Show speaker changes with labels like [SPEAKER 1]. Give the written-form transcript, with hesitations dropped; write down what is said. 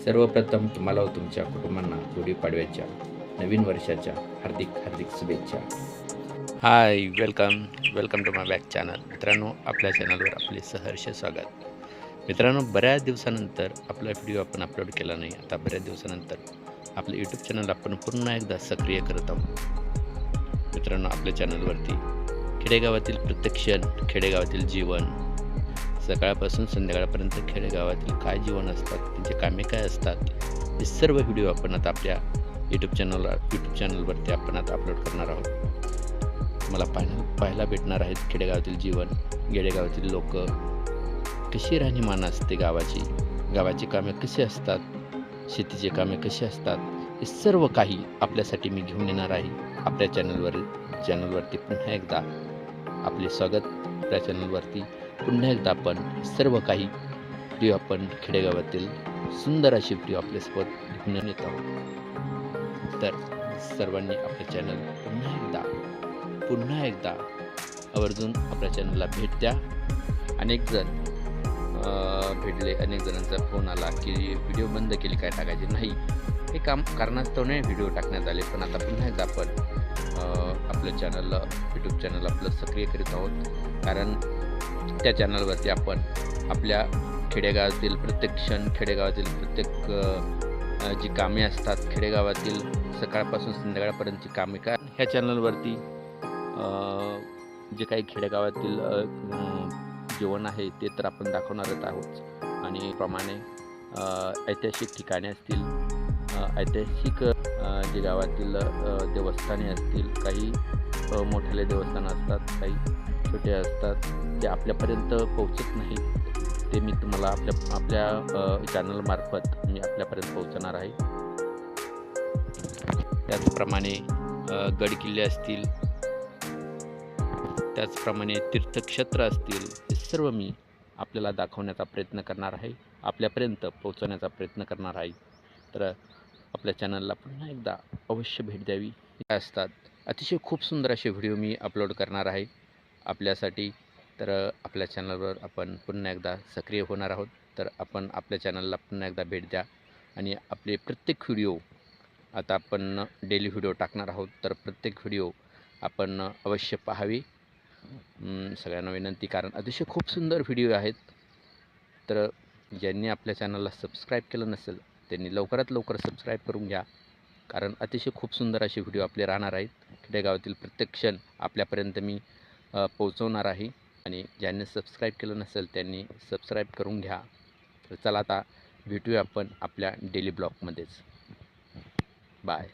[SPEAKER 1] सर्वप्रथम तुम्हाला व तुमच्या कुटुंबांना गुढीपाडव्याच्या नवीन वर्षाच्या हार्दिक हार्दिक शुभेच्छा.
[SPEAKER 2] Hi, welcome to my back channel. मित्रांनो, आपल्या चॅनलवर आपले सहर्ष स्वागत. मित्रांनो, बऱ्याच दिवसानंतर आपला व्हिडिओ आपण अपलोड केला नाही. आता बऱ्याच दिवसानंतर आपलं यूट्यूब चॅनल आपण पुन्हा एकदा सक्रिय करत आहोत. मित्रांनो, आपल्या चॅनलवरती खेडेगावातील प्रत्येक क्षण, खेडेगावातील जीवन, सकाळपासून संध्याकाळपर्यंत खेडेगावातील काय जीवन असतात, त्यांचे कामे काय असतात, हे सर्व व्हिडिओ आपण आता आपल्या यूट्यूब चॅनलवरती आपण आता अपलोड करणार आहोत. मला पाहायला भेटणार आहेत खेडेगावातील जीवन, खेडेगावातील लोक, कशी राहणीमान असते गावाची कामे कशी असतात, शेतीचे कामे कशी असतात, हे सर्व काही आपल्यासाठी मी घेऊन येणार आहे. आपल्या चॅनलवरती पुन्हा एकदा आपले स्वागत. आपल्या चॅनलवरती पुन्हा एकदा आपण सर्व काही व्हिडिओ आपण खेडेगावातील सुंदर अशी व्हिडिओ आपल्यासोबत घेऊन येत आहोत. तर सर्वांनी आपल्या चॅनल पुन्हा एकदा आवर्जून आपल्या चॅनलला भेट द्या. अनेक जणांचा फोन आला की व्हिडिओ बंद केली काय टाकायचे नाही, हे कारणास्तव नाही व्हिडिओ टाकण्यात आले. पण आता पुन्हा एकदा आपण आपलं यूट्यूब चॅनल आपलं सक्रिय करीत आहोत. कारण त्या चॅनलवरती आपण आपल्या खेडेगावातील प्रत्येक क्षण, खेडेगावातील प्रत्येक जी कामे असतात, खेडेगावातील सकाळपासून संध्याकाळपर्यंतची कामे काय ह्या चॅनलवरती जे काही खेडेगावातील जीवन आहे ते तर आपण दाखवणारच आहोत. आणि प्रमाणे ऐतिहासिक ठिकाणे असतील, ऐतिहासिक जे गावातील देवस्थाने असतील, काही मोठे देवस्थान असतात, काही छोटे असतात, ते आपल्यापर्यंत पोहोचत नाही. ते मी तुम्हाला आपल्या चॅनलमार्फत मी आपल्यापर्यंत पोहोचणार आहे. त्याचप्रमाणे गडकिल्ले असतील, त्याचप्रमाणे तीर्थक्षेत्र असतील, हे सर्व मी आपल्याला दाखवण्याचा प्रयत्न करणार आहे, आपल्यापर्यंत पोहोचवण्याचा प्रयत्न करणार आहे. तर आपल्या चॅनलला पुन्हा एकदा अवश्य भेट द्यावी. असतात अतिशय खूप सुंदर असे व्हिडिओ मी अपलोड करणार आहे आपल्यासाठी. तर आपल्या चॅनलवर आपण पुन्हा एकदा सक्रिय होणार आहोत. तर आपण आपल्या चॅनलला पुन्हा एकदा भेट द्या आणि आपले प्रत्येक व्हिडिओ आता आपण डेली व्हिडिओ टाकणार आहोत. तर प्रत्येक व्हिडिओ आपण अवश्य पाहावे. सगळ्यांना विनंती, कारण अतिशय खूप सुंदर व्हिडिओ आहेत. तर ज्यांनी आपल्या चॅनलला सबस्क्राईब केलं नसेल त्यांनी लवकरात लवकर सबस्क्राईब करून घ्या. कारण अतिशय खूप सुंदर असे व्हिडिओ आपले राहणार आहेत. खेडेगावातील प्रत्येक क्षण आपल्यापर्यंत मी पोहोचवणार आहे. आणि ज्यांनी सबस्क्राईब केलं नसेल त्यांनी सबस्क्राईब करून घ्या. तर चला आता भेटूया आपण आपल्या डेली ब्लॉगमध्येच. बाय.